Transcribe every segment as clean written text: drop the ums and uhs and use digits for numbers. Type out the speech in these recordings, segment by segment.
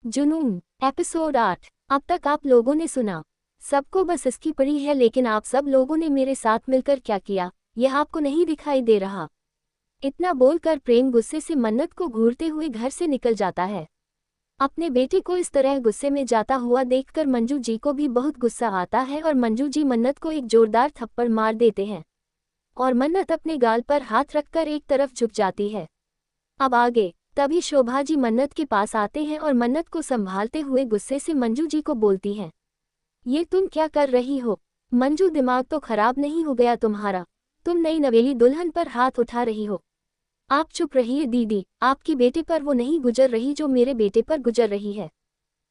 जुनून एपिसोड 8। अब तक आप लोगों ने सुना, सबको बस इसकी पड़ी है, लेकिन आप सब लोगों ने मेरे साथ मिलकर क्या किया यह आपको नहीं दिखाई दे रहा। इतना बोलकर प्रेम गुस्से से मन्नत को घूरते हुए घर से निकल जाता है। अपने बेटे को इस तरह गुस्से में जाता हुआ देखकर मंजू जी को भी बहुत गुस्सा आता है और मंजू जी मन्नत को एक जोरदार थप्पड़ मार देते हैं और मन्नत अपने गाल पर हाथ रखकर एक तरफ झुक जाती है। अब आगे तभी शोभा जी मन्नत के पास आते हैं और मन्नत को संभालते हुए गुस्से से मंजू जी को बोलती हैं, ये तुम क्या कर रही हो मंजू, दिमाग तो खराब नहीं हो गया तुम्हारा? तुम नई नवेली दुल्हन पर हाथ उठा रही हो। आप चुप रहिए दीदी, आपकी बेटे पर वो नहीं गुजर रही जो मेरे बेटे पर गुजर रही है।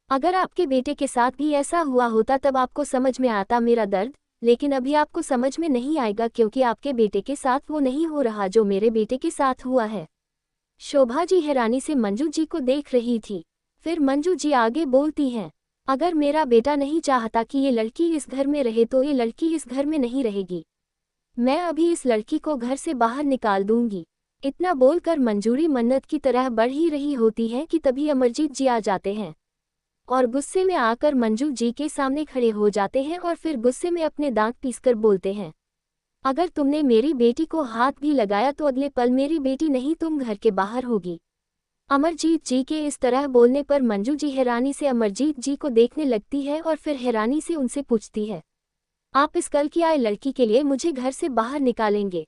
अगर आपके बेटे के साथ भी ऐसा हुआ होता तब आपको समझ में आता मेरा दर्द, लेकिन अभी आपको समझ में नहीं आएगा क्योंकि आपके बेटे के साथ वो नहीं हो रहा जो मेरे बेटे के साथ हुआ है। शोभा जी हैरानी से मंजू जी को देख रही थी। फिर मंजू जी आगे बोलती हैं, अगर मेरा बेटा नहीं चाहता कि ये लड़की इस घर में रहे तो ये लड़की इस घर में नहीं रहेगी। मैं अभी इस लड़की को घर से बाहर निकाल दूंगी। इतना बोलकर मंजूरी मन्नत की तरह बढ़ ही रही होती है कि तभी अमरजीत जी आ जाते हैं और गुस्से में आकर मंजू जी के सामने खड़े हो जाते हैं और फिर गुस्से में अपने दांत पीसकर बोलते हैं, अगर तुमने मेरी बेटी को हाथ भी लगाया तो अगले पल मेरी बेटी नहीं तुम घर के बाहर होगी। अमरजीत जी के इस तरह बोलने पर मंजू जी हैरानी से अमरजीत जी को देखने लगती है और फिर हैरानी से उनसे पूछती है, आप इस कल की आए लड़की के लिए मुझे घर से बाहर निकालेंगे?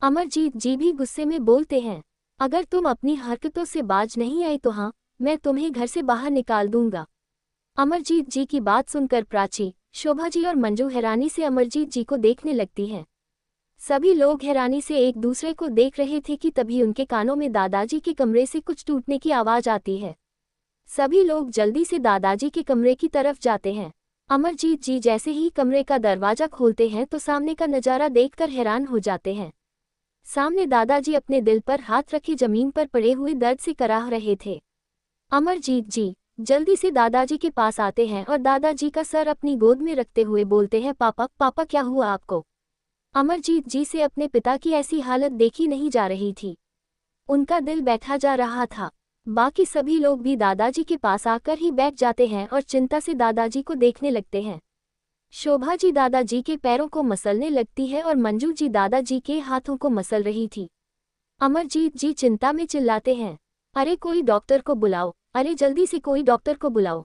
अमरजीत जी भी गुस्से में बोलते हैं, अगर तुम अपनी हरकतों से बाज नहीं आई तो हाँ, मैं तुम्हें घर से बाहर निकाल दूंगा। अमरजीत जी की बात सुनकर प्राची, शोभा जी और मंजू हैरानी से अमरजीत जी को देखने लगती हैं। सभी लोग हैरानी से एक दूसरे को देख रहे थे कि तभी उनके कानों में दादाजी के कमरे से कुछ टूटने की आवाज आती है। सभी लोग जल्दी से दादाजी के कमरे की तरफ जाते हैं। अमरजीत जी जैसे ही कमरे का दरवाजा खोलते हैं तो सामने का नजारा देखकर हैरान हो जाते हैं। सामने दादाजी अपने दिल पर हाथ रखे जमीन पर पड़े हुए दर्द से कराह रहे थे। अमरजीत जी जल्दी से दादाजी के पास आते हैं और दादाजी का सर अपनी गोद में रखते हुए बोलते हैं, पापा पापा क्या हुआ आपको? अमरजीत जी से अपने पिता की ऐसी हालत देखी नहीं जा रही थी। उनका दिल बैठा जा रहा था। बाकी सभी लोग भी दादाजी के पास आकर ही बैठ जाते हैं और चिंता से दादाजी को देखने लगते हैं। शोभा जी दादाजी के पैरों को मसलने लगती है और मंजू जी दादाजी के हाथों को मसल रही थी। अमरजीत जी चिंता में चिल्लाते हैं, अरे कोई डॉक्टर को बुलाओ, अरे जल्दी से कोई डॉक्टर को बुलाओ।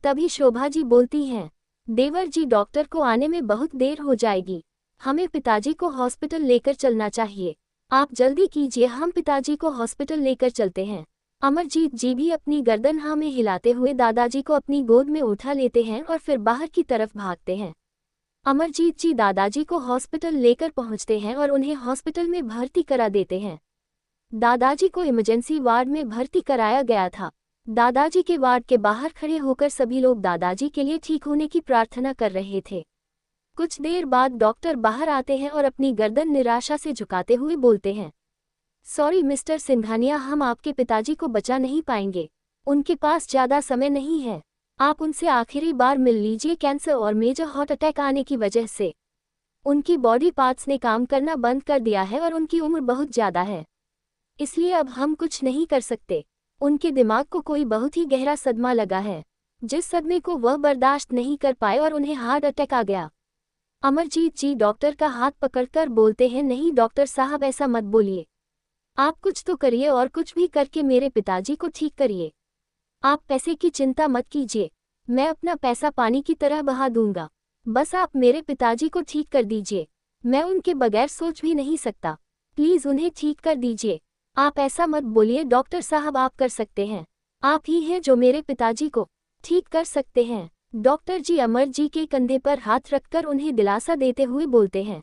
तभी शोभा जी बोलती हैं, देवर जी डॉक्टर को आने में बहुत देर हो जाएगी, हमें पिताजी को हॉस्पिटल लेकर चलना चाहिए। आप जल्दी कीजिए, हम पिताजी को हॉस्पिटल लेकर चलते हैं। अमरजीत जी भी अपनी गर्दन हाँ में हिलाते हुए दादाजी को अपनी गोद में उठा लेते हैं और फिर बाहर की तरफ भागते हैं। अमरजीत जी दादाजी को हॉस्पिटल लेकर पहुंचते हैं और उन्हें हॉस्पिटल में भर्ती करा देते हैं। दादाजी को इमरजेंसी वार्ड में भर्ती कराया गया था। दादाजी के वार्ड के बाहर खड़े होकर सभी लोग दादाजी के लिए ठीक होने की प्रार्थना कर रहे थे। कुछ देर बाद डॉक्टर बाहर आते हैं और अपनी गर्दन निराशा से झुकाते हुए बोलते हैं, सॉरी मिस्टर सिंघानिया, हम आपके पिताजी को बचा नहीं पाएंगे। उनके पास ज़्यादा समय नहीं है। आप उनसे आखिरी बार मिल लीजिए। कैंसर और मेजर हार्ट अटैक आने की वजह से उनकी बॉडी पार्ट्स ने काम करना बंद कर दिया है और उनकी उम्र बहुत ज़्यादा है, इसलिए अब हम कुछ नहीं कर सकते। उनके दिमाग को कोई बहुत ही गहरा सदमा लगा है, जिस सदमे को वह बर्दाश्त नहीं कर पाए और उन्हें हार्ट अटैक आ गया। अमरजीत जी डॉक्टर का हाथ पकड़कर बोलते हैं, नहीं डॉक्टर साहब ऐसा मत बोलिए, आप कुछ तो करिए और कुछ भी करके मेरे पिताजी को ठीक करिए। आप पैसे की चिंता मत कीजिए, मैं अपना पैसा पानी की तरह बहा दूंगा, बस आप मेरे पिताजी को ठीक कर दीजिए। मैं उनके बगैर सोच भी नहीं सकता, प्लीज़ उन्हें ठीक कर दीजिए। आप ऐसा मत बोलिए डॉक्टर साहब, आप कर सकते हैं, आप ही हैं जो मेरे पिताजी को ठीक कर सकते हैं। डॉक्टर जी अमर जी के कंधे पर हाथ रखकर उन्हें दिलासा देते हुए बोलते हैं,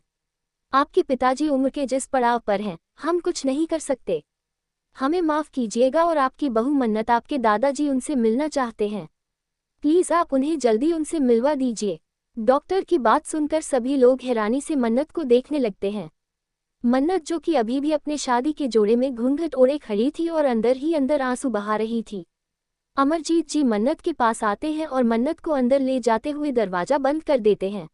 आपके पिताजी उम्र के जिस पड़ाव पर हैं, हम कुछ नहीं कर सकते, हमें माफ़ कीजिएगा। और आपकी बहू मन्नत, आपके दादाजी उनसे मिलना चाहते हैं, प्लीज़ आप उन्हें जल्दी उनसे मिलवा दीजिए। डॉक्टर की बात सुनकर सभी लोग हैरानी से मन्नत को देखने लगते हैं। मन्नत जो कि अभी भी अपने शादी के जोड़े में घूंघट ओढ़े खड़ी थी और अंदर ही अंदर आंसू बहा रही थी। अमरजीत जी मन्नत के पास आते हैं और मन्नत को अंदर ले जाते हुए दरवाज़ा बंद कर देते हैं।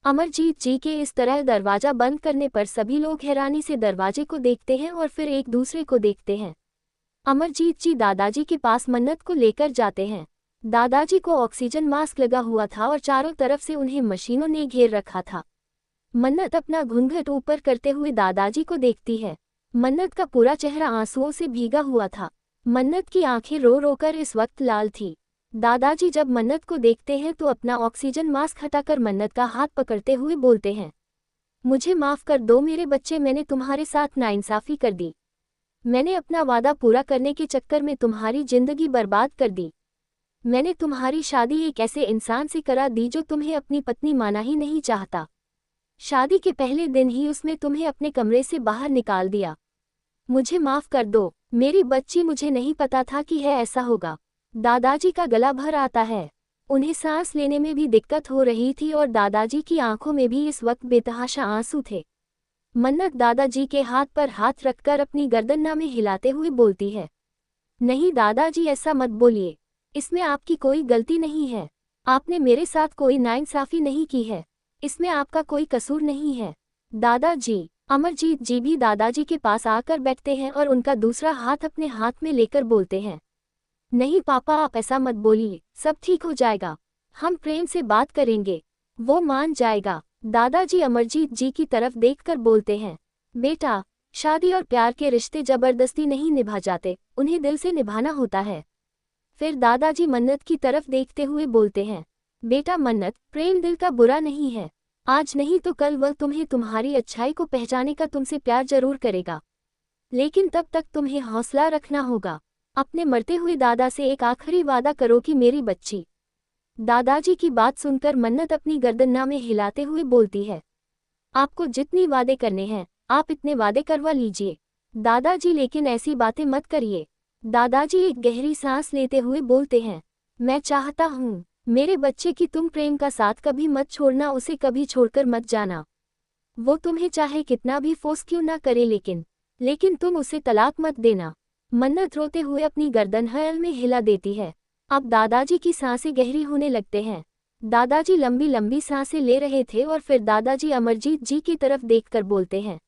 अमरजीत जी के इस तरह दरवाज़ा बंद करने पर सभी लोग हैरानी से दरवाजे को देखते हैं और फिर एक दूसरे को देखते हैं। अमरजीत जी दादाजी के पास मन्नत को लेकर जाते हैं। दादाजी को ऑक्सीजन मास्क लगा हुआ था और चारों तरफ से उन्हें मशीनों ने घेर रखा था। मन्नत अपना घूंघट ऊपर करते हुए दादाजी को देखती है। मन्नत का पूरा चेहरा आंसुओं से भीगा हुआ था। मन्नत की आंखें रो रो कर इस वक्त लाल थी। दादाजी जब मन्नत को देखते हैं तो अपना ऑक्सीजन मास्क हटाकर मन्नत का हाथ पकड़ते हुए बोलते हैं, मुझे माफ कर दो मेरे बच्चे, मैंने तुम्हारे साथ नाइंसाफी कर दी। मैंने अपना वादा पूरा करने के चक्कर में तुम्हारी जिंदगी बर्बाद कर दी। मैंने तुम्हारी शादी एक ऐसे इंसान से करा दी जो तुम्हें अपनी पत्नी माना ही नहीं चाहता। शादी के पहले दिन ही उसने तुम्हें अपने कमरे से बाहर निकाल दिया। मुझे माफ कर दो मेरी बच्ची, मुझे नहीं पता था कि है ऐसा होगा। दादाजी का गला भर आता है। उन्हें सांस लेने में भी दिक्कत हो रही थी और दादाजी की आंखों में भी इस वक्त बेतहाशा आंसू थे। मन्नत दादाजी के हाथ पर हाथ रखकर अपनी गर्दन में हिलाते हुए बोलती है, नहीं दादाजी ऐसा मत बोलिए, इसमें आपकी कोई गलती नहीं है। आपने मेरे साथ कोई नाइंसाफी नहीं की है, इसमें आपका कोई कसूर नहीं है। दादाजी। अमरजीत जी भी दादाजी के पास आकर बैठते हैं और उनका दूसरा हाथ अपने हाथ में लेकर बोलते हैं, नहीं पापा आप ऐसा मत बोलिए, सब ठीक हो जाएगा। हम प्रेम से बात करेंगे, वो मान जाएगा। दादाजी अमरजीत जी की तरफ देखकर बोलते हैं, बेटा शादी और प्यार के रिश्ते जबरदस्ती नहीं निभा जाते, उन्हें दिल से निभाना होता है। फिर दादाजी मन्नत की तरफ देखते हुए बोलते हैं, बेटा मन्नत, प्रेम दिल का बुरा नहीं है। आज नहीं तो कल वह तुम्हें तुम्हारी अच्छाई को पहचाने का तुमसे प्यार जरूर करेगा, लेकिन तब तक तुम्हें हौसला रखना होगा। अपने मरते हुए दादा से एक आखिरी वादा करो कि मेरी बच्ची। दादाजी की बात सुनकर मन्नत अपनी गर्दन में हिलाते हुए बोलती है, आपको जितनी वादे करने हैं आप इतने वादे करवा लीजिए दादाजी, लेकिन ऐसी बातें मत करिए। दादाजी एक गहरी सांस लेते हुए बोलते हैं, मैं चाहता हूँ मेरे बच्चे की तुम प्रेम का साथ कभी मत छोड़ना, उसे कभी छोड़कर मत जाना। वो तुम्हें चाहे कितना भी फोर्स क्यों ना करे, लेकिन तुम उसे तलाक मत देना। मन्नत रोते हुए अपनी गर्दन हल में हिला देती है। अब दादाजी की सांसें गहरी होने लगते हैं। दादाजी लंबी लंबी सांसें ले रहे थे और फिर दादाजी अमरजीत जी की तरफ देखकर बोलते हैं,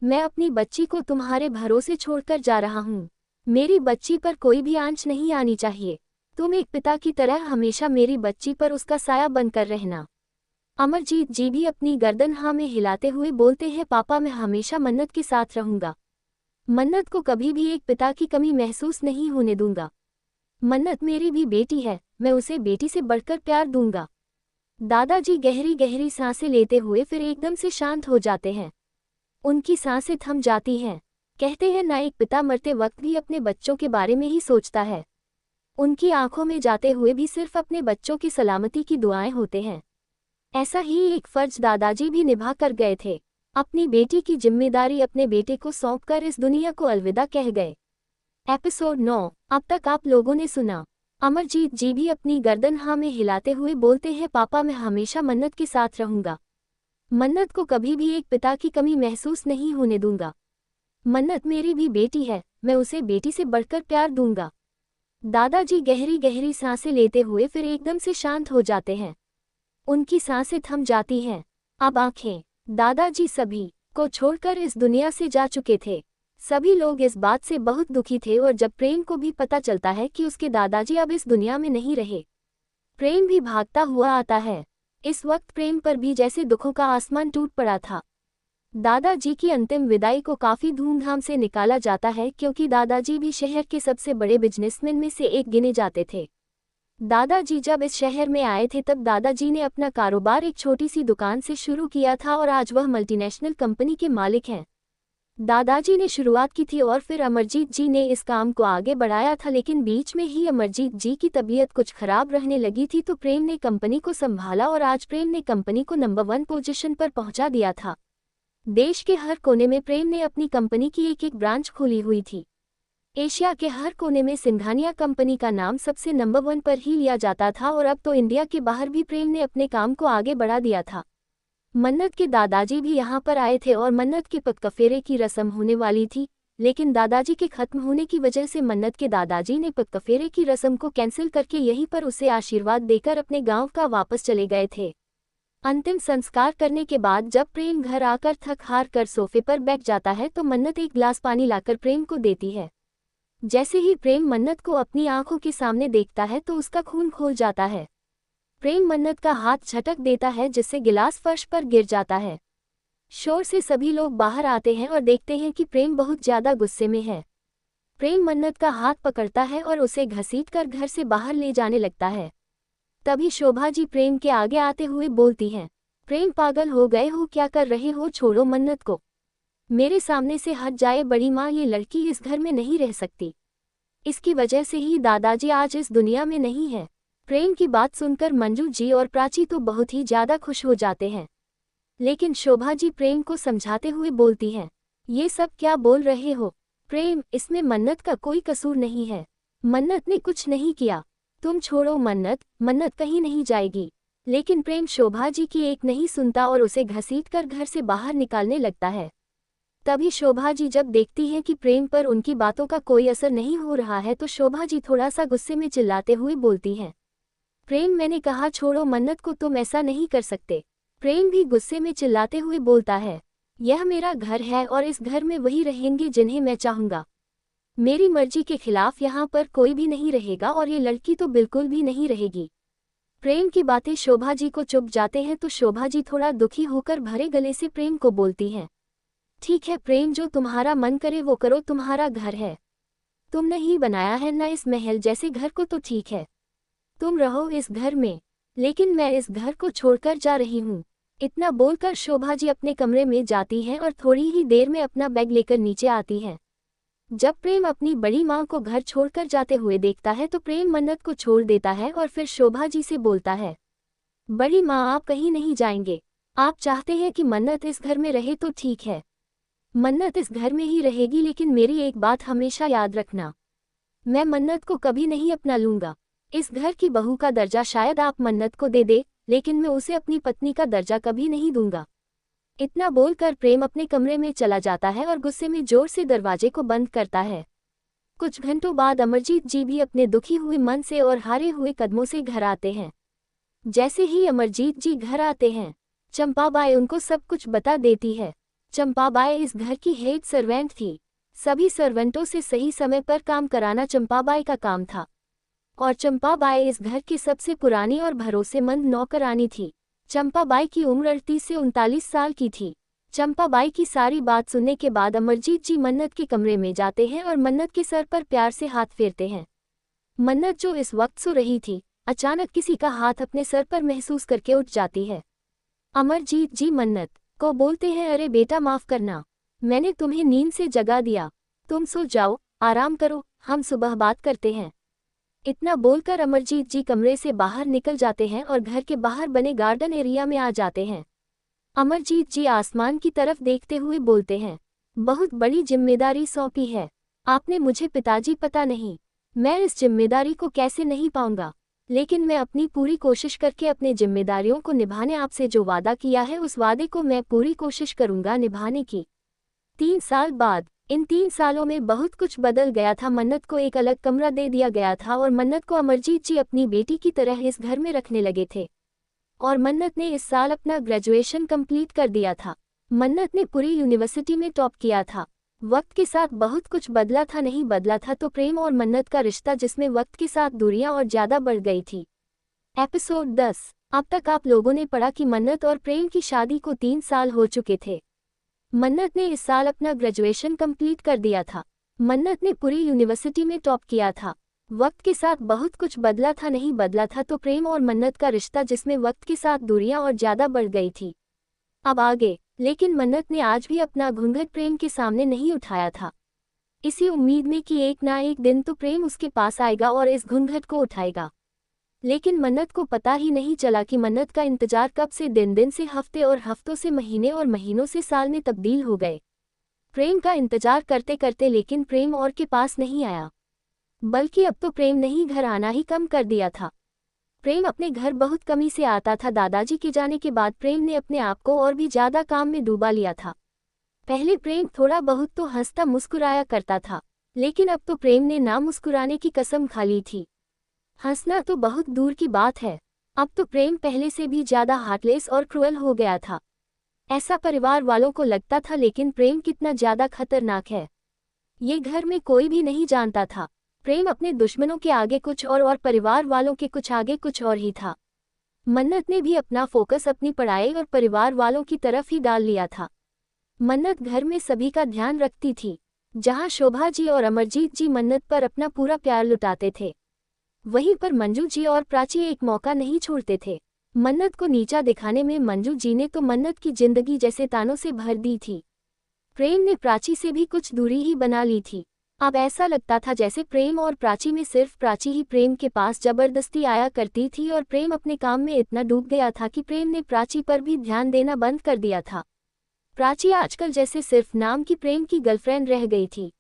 मैं अपनी बच्ची को तुम्हारे भरोसे छोड़कर जा रहा हूँ। मेरी बच्ची पर कोई भी आंच नहीं आनी चाहिए। तुम एक पिता की तरह हमेशा मेरी बच्ची पर उसका साया बनकर रहना। अमरजीत जी भी अपनी गर्दन हाँ में हिलाते हुए बोलते हैं, पापा मैं हमेशा मन्नत के साथ रहूंगा। मन्नत को कभी भी एक पिता की कमी महसूस नहीं होने दूंगा। मन्नत मेरी भी बेटी है, मैं उसे बेटी से बढ़कर प्यार दूंगा। दादाजी गहरी गहरी सांसें लेते हुए फिर एकदम से शांत हो जाते हैं। उनकी सांसें थम जाती हैं। कहते हैं ना, एक पिता मरते वक्त भी अपने बच्चों के बारे में ही सोचता है। उनकी आंखों में जाते हुए भी सिर्फ अपने बच्चों की सलामती की दुआएं होते हैं। ऐसा ही एक फर्ज दादाजी भी निभा कर गए थे। अपनी बेटी की जिम्मेदारी अपने बेटे को सौंपकर इस दुनिया को अलविदा कह गए। एपिसोड 9। अब तक आप लोगों ने सुना। अमरजीत जी भी अपनी गर्दन हाँ में हिलाते हुए बोलते हैं, पापा मैं हमेशा मन्नत के साथ रहूंगा। मन्नत को कभी भी एक पिता की कमी महसूस नहीं होने दूंगा। मन्नत मेरी भी बेटी है, मैं उसे बेटी से बढ़कर प्यार दूंगा। दादाजी गहरी गहरी सांसें लेते हुए फिर एकदम से शांत हो जाते हैं। उनकी सांसें थम जाती हैं। अब आंखें। दादाजी सभी को छोड़कर इस दुनिया से जा चुके थे। सभी लोग इस बात से बहुत दुखी थे और जब प्रेम को भी पता चलता है कि उसके दादाजी अब इस दुनिया में नहीं रहे, प्रेम भी भागता हुआ आता है। इस वक्त प्रेम पर भी जैसे दुखों का आसमान टूट पड़ा था। दादाजी की अंतिम विदाई को काफी धूमधाम से निकाला जाता है क्योंकि दादाजी भी शहर के सबसे बड़े बिजनेसमैन में से एक गिने जाते थे। दादाजी जब इस शहर में आए थे तब दादाजी ने अपना कारोबार एक छोटी सी दुकान से शुरू किया था और आज वह मल्टीनेशनल कंपनी के मालिक हैं। दादाजी ने शुरुआत की थी और फिर अमरजीत जी ने इस काम को आगे बढ़ाया था, लेकिन बीच में ही अमरजीत जी की तबीयत कुछ खराब रहने लगी थी तो प्रेम ने कंपनी को संभाला और आज प्रेम ने कंपनी को नंबर 1 पोजीशन पर पहुंचा दिया था। देश के हर कोने में प्रेम ने अपनी कंपनी की एक एक ब्रांच खोली हुई थी। एशिया के हर कोने में सिंघानिया कंपनी का नाम सबसे नंबर 1 पर ही लिया जाता था और अब तो इंडिया के बाहर भी प्रेम ने अपने काम को आगे बढ़ा दिया था। मन्नत के दादाजी भी यहाँ पर आए थे और मन्नत के पगकफेरे की रस्म होने वाली थी, लेकिन दादाजी के खत्म होने की वजह से मन्नत के दादाजी ने पगकफेरे की रस्म को कैंसिल करके यहीं पर उसे आशीर्वाद देकर अपने गाँव का वापस चले गए थे। अंतिम संस्कार करने के बाद जब प्रेम घर आकर थक हार कर सोफे पर बैठ जाता है तो मन्नत एक गिलास पानी लाकर प्रेम को देती है। जैसे ही प्रेम मन्नत को अपनी आंखों के सामने देखता है तो उसका खून खोल जाता है। प्रेम मन्नत का हाथ झटक देता है जिससे गिलास फर्श पर गिर जाता है। शोर से सभी लोग बाहर आते हैं और देखते हैं कि प्रेम बहुत ज्यादा गुस्से में है। प्रेम मन्नत का हाथ पकड़ता है और उसे घसीटकर घर से बाहर ले जाने लगता है। तभी शोभा जी प्रेम के आगे आते हुए बोलती हैं, प्रेम पागल हो गए हो, क्या कर रहे हो, छोड़ो मन्नत को, मेरे सामने से हट जाए बड़ी माँ, ये लड़की इस घर में नहीं रह सकती, इसकी वजह से ही दादाजी आज इस दुनिया में नहीं है। प्रेम की बात सुनकर मंजू जी और प्राची तो बहुत ही ज्यादा खुश हो जाते हैं, लेकिन शोभा जी प्रेम को समझाते हुए बोलती हैं, ये सब क्या बोल रहे हो प्रेम, इसमें मन्नत का कोई कसूर नहीं है, मन्नत ने कुछ नहीं किया, तुम छोड़ो मन्नत, मन्नत कहीं नहीं जाएगी। लेकिन प्रेम शोभा जी की एक नहीं सुनता और उसे घसीटकर घर से बाहर निकालने लगता है। तभी शोभा जी जब देखती है कि प्रेम पर उनकी बातों का कोई असर नहीं हो रहा है तो शोभा जी थोड़ा सा गुस्से में चिल्लाते हुए बोलती हैं, प्रेम मैंने कहा छोड़ो मन्नत को, तुम ऐसा नहीं कर सकते। प्रेम भी गुस्से में चिल्लाते हुए बोलता है, यह मेरा घर है और इस घर में वही रहेंगे जिन्हें मैं चाहूंगा, मेरी मर्जी के खिलाफ यहाँ पर कोई भी नहीं रहेगा और ये लड़की तो बिल्कुल भी नहीं रहेगी। प्रेम की बातें शोभा जी को चुभ जाते हैं तो शोभा जी थोड़ा दुखी होकर भरे गले से प्रेम को बोलती हैं, ठीक है प्रेम, जो तुम्हारा मन करे वो करो, तुम्हारा घर है, तुमने ही बनाया है ना इस महल जैसे घर को, तो ठीक है, तुम रहो इस घर में, लेकिन मैं इस घर को छोड़कर जा रही हूँ। इतना बोलकर शोभा जी अपने कमरे में जाती हैं और थोड़ी ही देर में अपना बैग लेकर नीचे आती हैं। जब प्रेम अपनी बड़ी माँ को घर छोड़कर जाते हुए देखता है तो प्रेम मन्नत को छोड़ देता है और फिर शोभा जी से बोलता है, बड़ी माँ आप कहीं नहीं जाएंगे, आप चाहते हैं कि मन्नत इस घर में रहे तो ठीक है, मन्नत इस घर में ही रहेगी, लेकिन मेरी एक बात हमेशा याद रखना, मैं मन्नत को कभी नहीं अपना लूंगा, इस घर की बहू का दर्जा शायद आप मन्नत को दे दे, लेकिन मैं उसे अपनी पत्नी का दर्जा कभी नहीं दूंगा। इतना बोलकर प्रेम अपने कमरे में चला जाता है और गुस्से में जोर से दरवाजे को बंद करता है। कुछ घंटों बाद अमरजीत जी भी अपने दुखी हुए मन से और हारे हुए कदमों से घर आते हैं। जैसे ही अमरजीत जी घर आते हैं, चंपाबाई उनको सब कुछ बता देती है। चंपाबाई इस घर की हेड सर्वेंट थी, सभी सर्वेंटों से सही समय पर काम कराना चंपाबाई का काम था, और चंपाबाई इस घर की सबसे पुरानी और भरोसेमंद नौकरानी थी। चंपाबाई की उम्र 38 से 39 साल की थी। चंपाबाई की सारी बात सुनने के बाद अमरजीत जी मन्नत के कमरे में जाते हैं और मन्नत के सर पर प्यार से हाथ फेरते हैं। मन्नत जो इस वक्त सो रही थी, अचानक किसी का हाथ अपने सर पर महसूस करके उठ जाती है। अमरजीत जी मन्नत को बोलते हैं, अरे बेटा माफ करना, मैंने तुम्हें नींद से जगा दिया, तुम सो जाओ, आराम करो, हम सुबह बात करते हैं। इतना बोलकर अमरजीत जी कमरे से बाहर निकल जाते हैं और घर के बाहर बने गार्डन एरिया में आ जाते हैं। अमरजीत जी आसमान की तरफ देखते हुए बोलते हैं, बहुत बड़ी जिम्मेदारी सौंपी है आपने मुझे पिताजी, पता नहीं मैं इस जिम्मेदारी को कैसे नहीं पाऊंगा, लेकिन मैं अपनी पूरी कोशिश करके अपने जिम्मेदारियों को निभाने, आपसे जो वादा किया है उस वादे को मैं पूरी कोशिश करूंगा निभाने की। 3 साल बाद, इन 3 सालों में बहुत कुछ बदल गया था। मन्नत को एक अलग कमरा दे दिया गया था और मन्नत को अमरजीत जी अपनी बेटी की तरह इस घर में रखने लगे थे। और मन्नत ने इस साल अपना ग्रेजुएशन कंप्लीट कर दिया था। मन्नत ने पूरी यूनिवर्सिटी में टॉप किया था। वक्त के साथ बहुत कुछ बदला था, नहीं बदला था तो प्रेम और मन्नत का रिश्ता, जिसमें वक्त के साथ दूरियां और ज्यादा बढ़ गई थी। एपिसोड 10। अब तक आप लोगों ने पढ़ा कि मन्नत और प्रेम की शादी को 3 साल हो चुके थे। मन्नत ने इस साल अपना ग्रेजुएशन कंप्लीट कर दिया था। मन्नत ने पूरी यूनिवर्सिटी में टॉप किया था। वक्त के साथ बहुत कुछ बदला था, नहीं बदला था तो प्रेम और मन्नत का रिश्ता, जिसमें वक्त के साथ दूरियां और ज्यादा बढ़ गई थी। अब आगे, लेकिन मन्नत ने आज भी अपना घूंघट प्रेम के सामने नहीं उठाया था, इसी उम्मीद में कि एक ना एक दिन तो प्रेम उसके पास आएगा और इस घूंघट को उठाएगा। लेकिन मन्नत को पता ही नहीं चला कि मन्नत का इंतजार कब से दिन दिन से हफ्ते और हफ्तों से महीने और महीनों से साल में तब्दील हो गए। प्रेम का इंतजार करते करते लेकिन प्रेम और के पास नहीं आया, बल्कि अब तो प्रेम नहीं घर आना ही कम कर दिया था। प्रेम अपने घर बहुत कमी से आता था। दादाजी के जाने के बाद प्रेम ने अपने आप को और भी ज्यादा काम में डूबा लिया था। पहले प्रेम थोड़ा बहुत तो हंसता मुस्कुराया करता था, लेकिन अब तो प्रेम ने ना मुस्कुराने की कसम खा ली थी। हंसना तो बहुत दूर की बात है, अब तो प्रेम पहले से भी ज्यादा हार्टलेस और क्रूअल हो गया था। ऐसा परिवार वालों को लगता था, लेकिन प्रेम कितना ज्यादा खतरनाक है। ये घर में कोई भी नहीं जानता था। प्रेम अपने दुश्मनों के आगे कुछ और परिवार वालों के कुछ आगे कुछ और ही था। मन्नत ने भी अपना फोकस अपनी पढ़ाई और परिवार वालों की तरफ ही डाल लिया था। मन्नत घर में सभी का ध्यान रखती थी। जहां शोभा जी और अमरजीत जी मन्नत पर अपना पूरा प्यार लुटाते थे, वहीं पर मंजू जी और प्राची एक मौका नहीं छोड़ते थे। मन्नत को नीचा दिखाने में मंजू जी ने तो मन्नत की जिंदगी जैसे तानों से भर दी थी। प्रेम ने प्राची से भी कुछ दूरी ही बना ली थी। अब ऐसा लगता था जैसे प्रेम और प्राची में सिर्फ प्राची ही प्रेम के पास जबरदस्ती आया करती थी और प्रेम अपने काम में इतना डूब गया था कि प्रेम ने प्राची पर भी ध्यान देना बंद कर दिया था। प्राची आजकल जैसे सिर्फ नाम की प्रेम की गर्लफ्रेंड रह गई थी।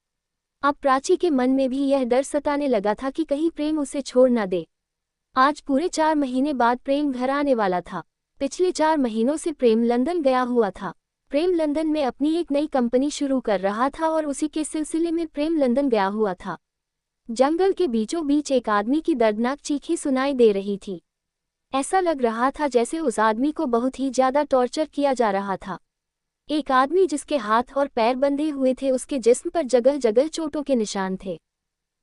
अब प्राची के मन में भी यह डर सताने लगा था कि कहीं प्रेम उसे छोड़ न दे। आज पूरे 4 महीने बाद प्रेम घर आने वाला था। पिछले 4 महीनों से प्रेम लंदन गया हुआ था। प्रेम लंदन में अपनी एक नई कंपनी शुरू कर रहा था और उसी के सिलसिले में प्रेम लंदन गया हुआ था। जंगल के बीचों बीच एक आदमी की दर्दनाक चीखें सुनाई दे रही थी। ऐसा लग रहा था जैसे उस आदमी को बहुत ही ज्यादा टॉर्चर किया जा रहा था। एक आदमी जिसके हाथ और पैर बंधे हुए थे, उसके जिस्म पर जगह जगह चोटों के निशान थे।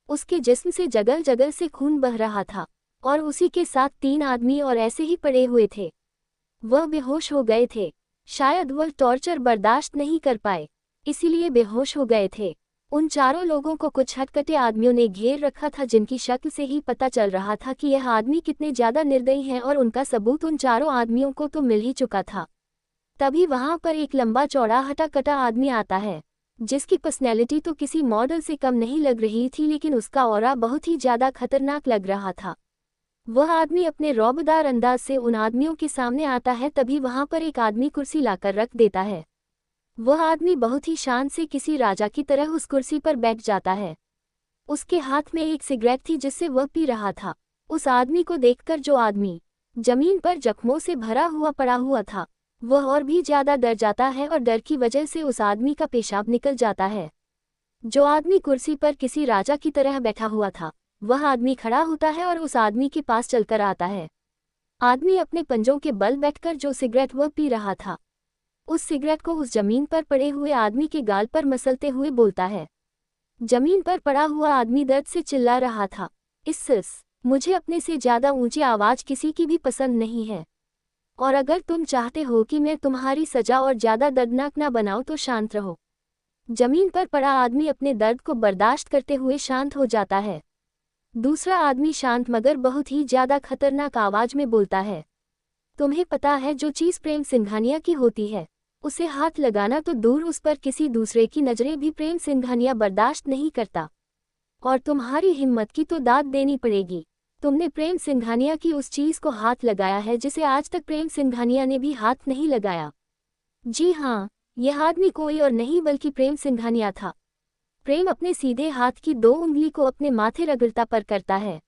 उसके जिस्म से जगह जगह से खून बह रहा था और उसी के साथ 3 आदमी और ऐसे ही पड़े हुए थे। वह बेहोश हो गए थे। शायद वह टॉर्चर बर्दाश्त नहीं कर पाए, इसीलिए बेहोश हो गए थे। उन चारों लोगों को कुछ हटकटे आदमियों ने घेर रखा था, जिनकी शक्ल से ही पता चल रहा था कि यह आदमी कितने ज्यादा निर्दयी हैं और उनका सबूत उन चारों आदमियों को तो मिल ही चुका था। तभी वहां पर एक लंबा चौड़ा हटा कटा आदमी आता है, जिसकी पर्सनैलिटी तो किसी मॉडल से कम नहीं लग रही थी, लेकिन उसका ऑरा बहुत ही ज्यादा खतरनाक लग रहा था। वह आदमी अपने रौबदार अंदाज से उन आदमियों के सामने आता है। तभी वहां पर एक आदमी कुर्सी लाकर रख देता है। वह आदमी बहुत ही शान से किसी राजा की तरह उस कुर्सी पर बैठ जाता है। उसके हाथ में एक सिगरेट थी जिससे वह पी रहा था। उस आदमी को देखकर जो आदमी जमीन पर जख्मों से भरा हुआ पड़ा हुआ था, वह और भी ज्यादा डर जाता है और डर की वजह से उस आदमी का पेशाब निकल जाता है। जो आदमी कुर्सी पर किसी राजा की तरह बैठा हुआ था, वह आदमी खड़ा होता है और उस आदमी के पास चलकर आता है। आदमी अपने पंजों के बल बैठकर जो सिगरेट वह पी रहा था, उस सिगरेट को उस जमीन पर पड़े हुए आदमी के गाल पर मसलते हुए बोलता है। जमीन पर पड़ा हुआ आदमी दर्द से चिल्ला रहा था, इस मुझे अपने से ज्यादा ऊंची आवाज किसी की भी पसंद नहीं है, और अगर तुम चाहते हो कि मैं तुम्हारी सजा और ज्यादा दर्दनाक ना बनाऊं तो शांत रहो। जमीन पर पड़ा आदमी अपने दर्द को बर्दाश्त करते हुए शांत हो जाता है। दूसरा आदमी शांत मगर बहुत ही ज्यादा खतरनाक आवाज में बोलता है, तुम्हें पता है जो चीज प्रेम सिंघानिया की होती है, उसे हाथ लगाना तो दूर, उस पर किसी दूसरे की नजरें भी प्रेम सिंघानिया बर्दाश्त नहीं करता, और तुम्हारी हिम्मत की तो दाद देनी पड़ेगी। तुमने प्रेम सिंघानिया की उस चीज को हाथ लगाया है जिसे आज तक प्रेम सिंघानिया ने भी हाथ नहीं लगाया। जी हाँ, यह आदमी कोई और नहीं बल्कि प्रेम सिंघानिया था। प्रेम अपने सीधे हाथ की 2 उंगली को अपने माथे रगड़ता पर करता है,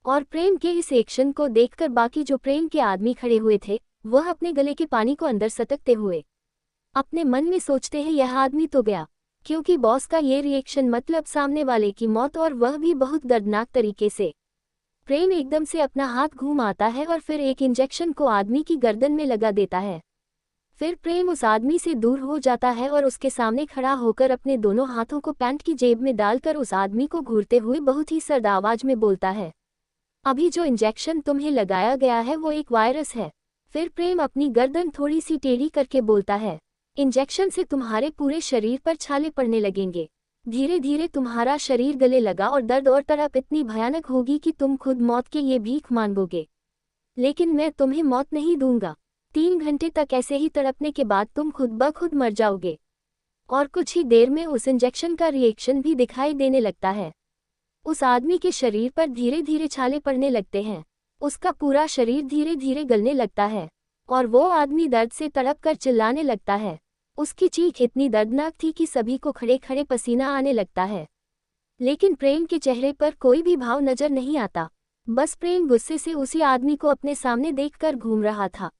और प्रेम के इस एक्शन को देखकर बाकी जो प्रेम के आदमी खड़े हुए थे, वह अपने गले के पानी को अंदर सटकते हुए अपने मन में सोचते हैं, यह आदमी तो गया, क्योंकि बॉस का ये रिएक्शन मतलब सामने वाले की मौत, और वह भी बहुत दर्दनाक तरीके से। प्रेम एकदम से अपना हाथ घूम आता है और फिर एक इंजेक्शन को आदमी की गर्दन में लगा देता है। फिर प्रेम उस आदमी से दूर हो जाता है और उसके सामने खड़ा होकर अपने दोनों हाथों को पैंट की जेब में डालकर उस आदमी को घूरते हुए बहुत ही सर्द आवाज में बोलता है, अभी जो इंजेक्शन तुम्हें लगाया गया है वो एक वायरस है। फिर प्रेम अपनी गर्दन थोड़ी सी टेढ़ी करके बोलता है, इंजेक्शन से तुम्हारे पूरे शरीर पर छाले पड़ने लगेंगे, धीरे धीरे तुम्हारा शरीर गले लगा और दर्द और तड़प इतनी भयानक होगी कि तुम खुद मौत के ये भीख मांगोगे, लेकिन मैं तुम्हें मौत नहीं दूंगा। 3 घंटे तक ऐसे ही तड़पने के बाद तुम खुद ब खुद मर जाओगे। और कुछ ही देर में उस इंजेक्शन का रिएक्शन भी दिखाई देने लगता है। उस आदमी के शरीर पर धीरे धीरे छाले पड़ने लगते हैं, उसका पूरा शरीर धीरे धीरे गलने लगता है और वो आदमी दर्द से तड़प कर चिल्लाने लगता है। उसकी चीख इतनी दर्दनाक थी कि सभी को खड़े खड़े पसीना आने लगता है, लेकिन प्रेम के चेहरे पर कोई भी भाव नजर नहीं आता। बस प्रेम गुस्से से उसी आदमी को अपने सामने देखकर घूम रहा था।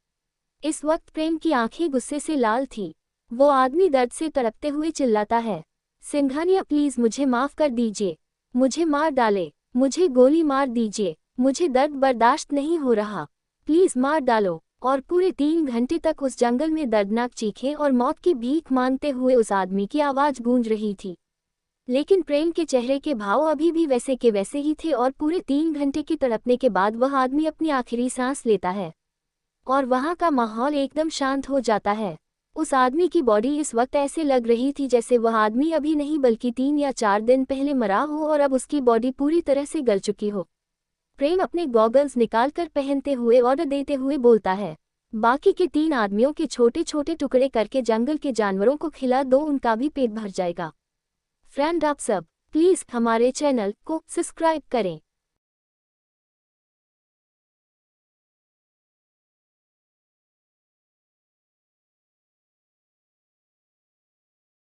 इस वक्त प्रेम की आंखें गुस्से से लाल थी। वो आदमी दर्द से तड़पते हुए चिल्लाता है, सिंघानिया प्लीज मुझे माफ कर दीजिए, मुझे मार डाले, मुझे गोली मार दीजिए, मुझे दर्द बर्दाश्त नहीं हो रहा, प्लीज मार डालो। और पूरे 3 घंटे तक उस जंगल में दर्दनाक चीखें और मौत की भीख मांगते हुए उस आदमी की आवाज गूंज रही थी। लेकिन प्रेम के चेहरे के भाव अभी भी वैसे के वैसे ही थे और पूरे 3 घंटे की तड़पने के बाद वह आदमी अपनी आखिरी सांस लेता है और वहाँ का माहौल एकदम शांत हो जाता है। उस आदमी की बॉडी इस वक्त ऐसे लग रही थी जैसे वह आदमी अभी नहीं बल्कि 3 या 4 दिन पहले मरा हो और अब उसकी बॉडी पूरी तरह से गल चुकी हो। प्रेम अपने गॉगल्स निकालकर पहनते हुए ऑर्डर देते हुए बोलता है, बाकी के 3 आदमियों के छोटे छोटे टुकड़े करके जंगल के जानवरों को खिला दो, उनका भी पेट भर जाएगा। फ्रेंड आप सब प्लीज़ हमारे चैनल को सब्सक्राइब करें।